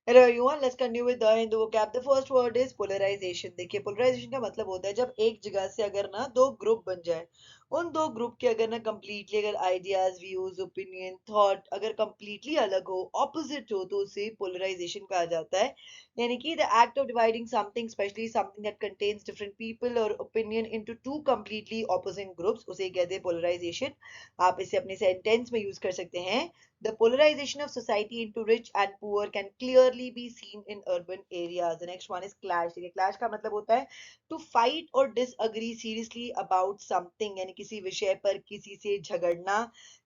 Hello everyone, let's continue with the Hindu vocab. The first word is polarization. देखिए polarization का मतलब होता है जब एक जगह से अगर ना दो ग्रुप बन जाए, उन दो ग्रुप के अगर ना completely अगर आइडियाज, व्यूज, ओपिनियन, थॉट अगर completely अलग हो, ऑपोजिट हो, तो उसे polarization कहा जाता है. यानी कि the act of dividing something, especially something that contains different people or opinion into two completely opposing groups, उसे कहते हैं polarization. आप इसे अपने सेंटेंस में यूज कर सकते हैं. The polarization of society into rich and poor can clearly be seen in urban areas. The next one is clash. देखिए clash का मतलब होता है to fight or disagree seriously about something, यानी किसी विषय पर किसी से झगड़ना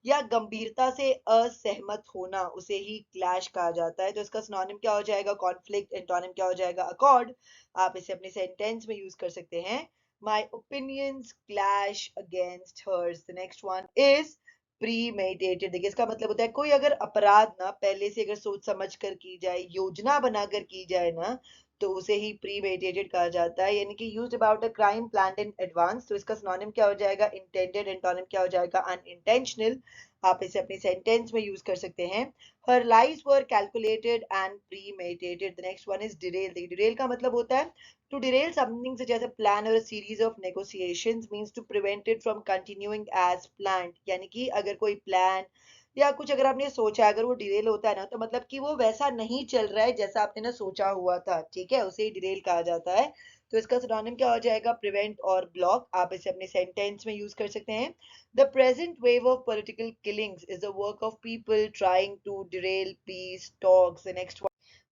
या गंभीरता से असहमत होना, उसे ही clash कहा जाता है. तो इसका सिनोनिम क्या हो जाएगा? कॉन्फ्लिक्ट. एंटोनिम क्या हो जाएगा? अकॉर्ड. आप इसे अपने सेंटेंस में यूज कर सकते हैं. My opinions clash against hers. The next one is प्रीमेडिटेटेड. देखिए इसका मतलब होता है कोई अगर अपराध ना पहले से अगर सोच समझ कर की जाए, योजना बनाकर की जाए ना, तो उसे ही प्रीमेडिटेटेड कहा जाता है. यानी कि used about a crime planned in advance. तो इसका सिनोनिम क्या हो जाएगा? इंटेंडेड. एंटोनिम क्या हो जाएगा? अनइंटेंशनल. आप इसे अपने सेंटेंस में यूज कर सकते हैं. Her lies were calculated and premeditated. The next one is derail. देखिए डिरेल का मतलब होता है to derail something such as a plan or a series of negotiations means to prevent it from continuing as planned. यानी कि अगर कोई plan या कुछ अगर आपने सोचा अगर वो डिरेल होता है ना, तो मतलब कि वो वैसा नहीं चल रहा है जैसा आपने ना सोचा हुआ था, ठीक है, उसे ही डिरेल कहा जाता है. तो इसका सिनोनिम क्या हो जाएगा? प्रिवेंट और ब्लॉक. आप इसे अपने सेंटेंस में यूज कर सकते हैं. The present wave of political killings is the work of people trying to derail peace talks. Next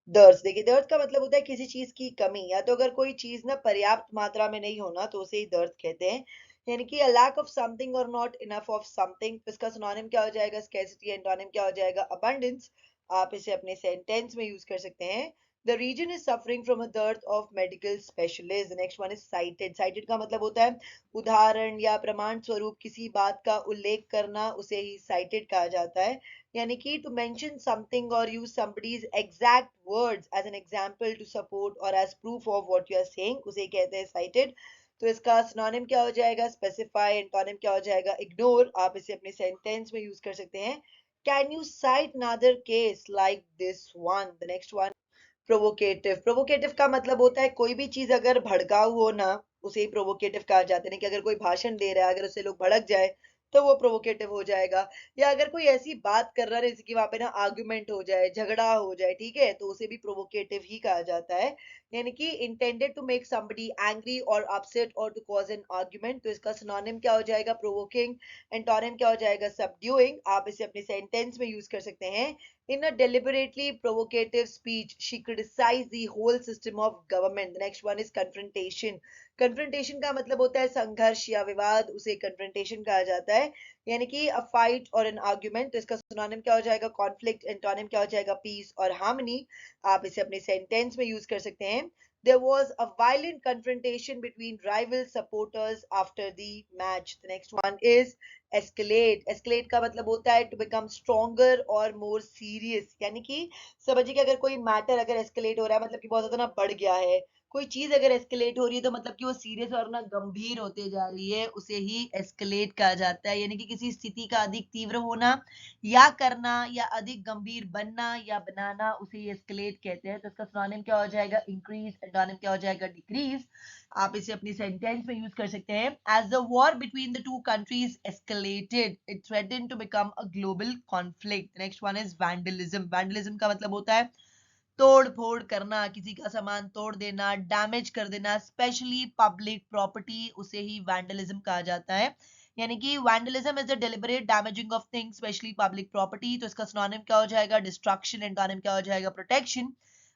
dearth. देखिए दर्द का मतलब होता है किसी चीज की कमी, या तो अगर कोई चीज ना पर्याप्त मात्रा में नहीं होना तो उसे ही दर्द कहते हैं. यानी कि अ लैक ऑफ समथिंग और नॉट इनफ ऑफ समथिंग. तो इसका सिनोनिम क्या हो जाएगा? स्कैर्सिटी. एंटोनिम क्या हो जाएगा? अबंडेंस. आप इसे अपने सेंटेंस में यूज कर सकते हैं. The reason is suffering from a dearth of medical specialist. Next one is cited. Cited का मतलब होता है उदाहरण या प्रमाण स्वरूप किसी बात का उल्लेख करना, उसे ही साइटेड कहा जाता है. यानी कि to mention something or use somebody's exact words as an example to support or as proof of what you are saying, उसे कहते हैं cited. तो इसका सिनोनिम क्या हो जाएगा? specify. एंटोनिम क्या हो जाएगा? ignore. आप इसे अपने सेंटेंस में यूज कर सकते हैं. can you cite another case like this one? The next one, provocative. Provocative का मतलब होता है कोई भी चीज अगर भड़काऊ हो ना, उसे ही प्रोवोकेटिव कहा जाता है. कि अगर कोई भाषण दे रहा है, अगर उससे लोग भड़क जाए, तो वो प्रोवोकेटिव हो जाएगा. या अगर कोई ऐसी बात कर रहा है जैसे कि वहां पे ना आर्गुमेंट हो जाए, झगड़ा हो जाए, ठीक है, तो उसे भी प्रोवोकेटिव ही कहा जाता है. यानी कि intended to make somebody angry और अपसेट और टू कॉज एन आर्गुमेंट. तो इसका सिनोनिम क्या हो जाएगा? प्रोवोकिंग. एंटोनिम क्या हो जाएगा? सबड्यूइंग. आप इसे अपने सेंटेंस में यूज कर सकते हैं. In a deliberately provocative speech, she criticized the whole system of government. The next one is confrontation. Confrontation का मतलब होता है संघर्ष या विवाद, उसे confrontation कहा जाता है. यानी कि a fight or an argument. तो इसका synonym क्या हो जाएगा? conflict. एंटोनिम क्या हो जाएगा? peace और harmony. आप इसे अपने sentence में use कर सकते हैं. There was a violent confrontation between rival supporters after the match. The next one is escalate. Escalate का मतलब होता है टू बिकम स्ट्रॉन्गर और मोर सीरियस. यानी कि समझिए कि अगर कोई मैटर अगर एस्केलेट हो रहा है, मतलब कि बहुत ज्यादा ना बढ़ गया है, कोई चीज अगर एस्केलेट हो रही है, तो मतलब कि वो सीरियस और ना गंभीर होते जा रही है, उसे ही एस्केलेट कहा जाता है. यानी कि किसी स्थिति का अधिक तीव्र होना या करना या अधिक गंभीर बनना या बनाना, उसे ही एस्केलेट कहते हैं. तो इसका सिनोनिम क्या हो जाएगा? इंक्रीज. एंटोनिम क्या हो जाएगा? डिक्रीज. आप इसे अपनी सेंटेंस में यूज कर सकते हैं. As the war between the two countries escalated, it threatened to become a global conflict. Next one is vandalism. Vandalism का मतलब होता है तोड़ फोड़ करना, किसी का सामान तोड़ देना, डैमेज कर देना, स्पेशली पब्लिक प्रॉपर्टी, उसे ही वैंडलिज्म कहा जाता है. यानी कि vandalism is the deliberate damaging of things, specially public property. तो इसका सिनोनिम क्या हो जाएगा? डिस्ट्रक्शन. एंटोनिम क्या हो जाएगा? प्रोटेक्शन.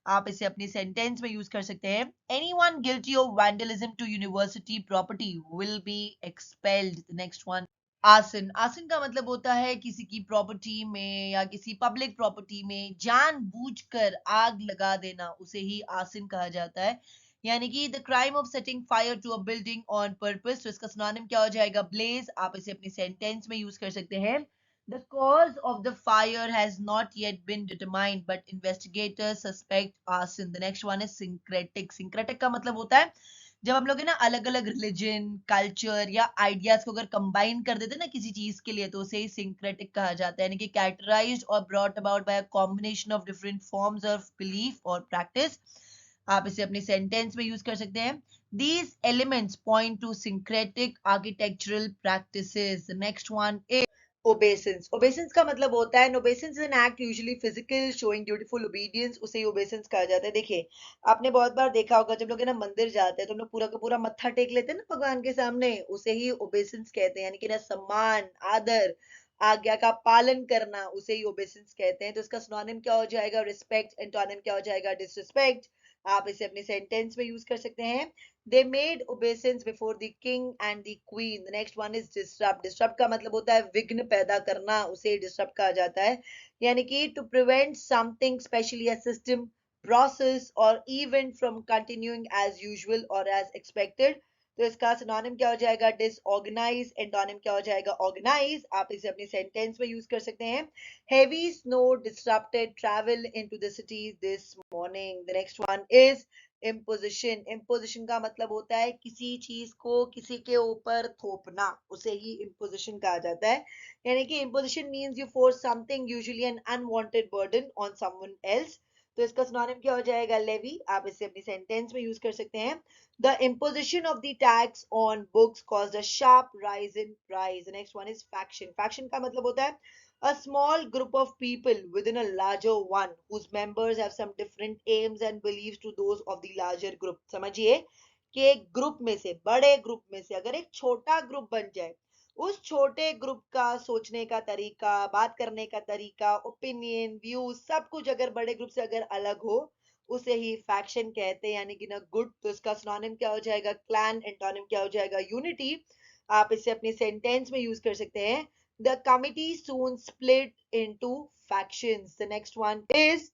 आप इसे अपनी सेंटेंस में यूज कर सकते हैं. Anyone guilty of vandalism to university property will be expelled. Next one, arson. Arson का मतलब होता है किसी की प्रॉपर्टी में या किसी पब्लिक प्रॉपर्टी में जानबूझकर आग लगा देना, उसे ही आसन कहा जाता है. यानी कि the crime of setting fire to a building on purpose. तो इसका सिनोनिम क्या हो जाएगा? ब्लेज. आप इसे अपनी सेंटेंस में यूज कर सकते हैं. The cause of the fire has not yet been determined, but investigators suspect arson. The next one is syncretic. Syncretic का मतलब होता है जब हम लोग है ना अलग अलग रिलीजन, कल्चर या आइडियाज को अगर कंबाइन कर देते हैं ना किसी चीज के लिए, तो उसे ही सिंक्रेटिक कहा जाता है, यानी कि कैरेक्टराइज्ड और brought about by a combination of different forms of belief और प्रैक्टिस। आप इसे अपने सेंटेंस में यूज कर सकते हैं। These elements point to syncretic architectural practices. The next one is obeisance. Obeisance का मतलब होता है, obeisance is an act usually physical showing dutiful obedience, उसे ही obeisance कहा जाता है। देखिए, आपने बहुत बार देखा होगा जब लोग है ना मंदिर जाते हैं तो हम लोग पूरा का पूरा मत्था टेक लेते हैं ना भगवान के सामने, उसे ही obeisance कहते हैं, यानी कि ना सम्मान, आदर, आज्ञा का पालन करना, उसे ही obeisance कहते हैं। तो इसका सिनोनिम क्या हो जाएगा? रिस्पेक्ट। एंटोनिम क्या हो जाएगा? डिसरिस्पेक्ट। आप इसे अपने सेंटेंस में यूज कर सकते हैं। They made obeisance before the king and the queen. The next one is disrupt. Disrupt का मतलब होता है विघ्न पैदा करना, उसे disrupt कहा जाता है, यानी कि to prevent something, especially a system, process or event from continuing as usual or as expected. तो इसका सिनोनिम क्या हो जाएगा? डिसऑर्गेनाइज। एंटोनिम क्या हो जाएगा? ऑर्गेनाइज। आप इसे अपने सेंटेंस में यूज कर सकते हैं। Heavy snow disrupted travel into the city this morning. The next one is imposition. Imposition का मतलब होता है किसी चीज को किसी के ऊपर थोपना, उसे ही इम्पोजिशन कहा जाता है, यानी कि imposition means you force something, usually an unwanted burden on someone else. तो इसका सिनोनिम क्या हो जाएगा? लेवी। आप इसे अपनी सेंटेंस में यूज कर सकते हैं। The imposition of the tax on books caused a sharp rise in price. Next one is faction. Faction का मतलब होता है a small group of people within a larger one whose members have some different aims and beliefs to those of the larger group. समझिए कि एक group में से, बड़े ग्रुप में से अगर एक छोटा ग्रुप बन जाए, उस छोटे ग्रुप का सोचने का तरीका, बात करने का तरीका, ओपिनियन, व्यूज, सब कुछ अगर बड़े ग्रुप से अगर अलग हो, उसे ही फैक्शन कहते हैं, यानी कि ना गुड। तो इसका सिनोनिम क्या हो जाएगा? क्लैन। एंटोनिम क्या हो जाएगा? यूनिटी। आप इसे अपनी सेंटेंस में यूज कर सकते हैं। The committee soon split into factions. The next one is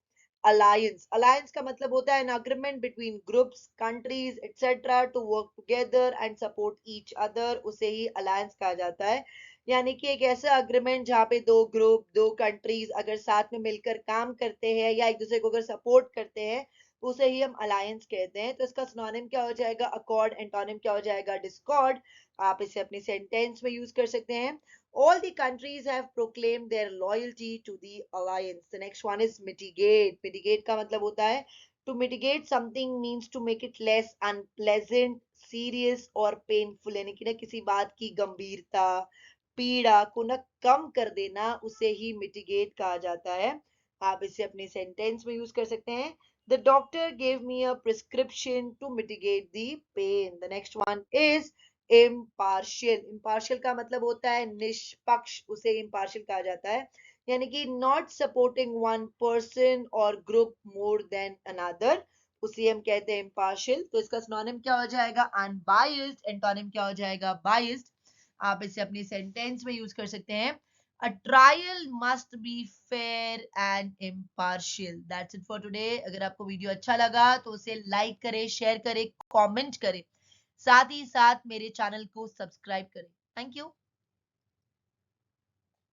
alliance. Alliance का मतलब होता है an agreement between groups, countries, etc. to work together and support each other. उसे ही alliance कहा जाता है, यानी कि एक ऐसा अग्रीमेंट जहाँ पे दो ग्रुप, दो कंट्रीज अगर साथ में मिलकर काम करते हैं या एक दूसरे को अगर सपोर्ट करते हैं, तो उसे ही हम अलायंस कहते हैं। तो इसका सिनोनिम क्या हो जाएगा? अकॉर्ड। एंटोनिम क्या हो जाएगा? डिस्कॉर्ड। आप इसे अपनी सेंटेंस में यूज कर सकते हैं। All the countries have proclaimed their loyalty to the alliance. The next one is mitigate. Mitigate का मतलब होता है to mitigate something means to make it less unpleasant, serious और painful, यानी कि ना किसी बात की गंभीरता, पीड़ा को ना कम कर देना, उसे ही mitigate कहा जाता है। आप इसे अपने सेंटेंस में यूज कर सकते हैं। The doctor gave me a prescription to mitigate the pain. The next one is impartial. Impartial का मतलब होता है निष्पक्ष, उसे इम्पार्शियल कहा जाता है, यानी कि नॉट सपोर्टिंग वन पर्सन और ग्रुप मोर देन अनदर, उसे हम कहते हैं इम्पार्शियल। तो इसका सिनोनिम क्या हो जाएगा? अनबायस्ड। एंटोनिम क्या हो जाएगा? बायस्ड। आप इसे अपनी सेंटेंस में यूज कर सकते हैं। A trial must be fair and impartial. That's it for today. अगर आपको वीडियो अच्छा लगा तो उसे लाइक करें, शेयर करें, कमेंट करें, साथ ही साथ मेरे चैनल को सब्सक्राइब करें। Thank you.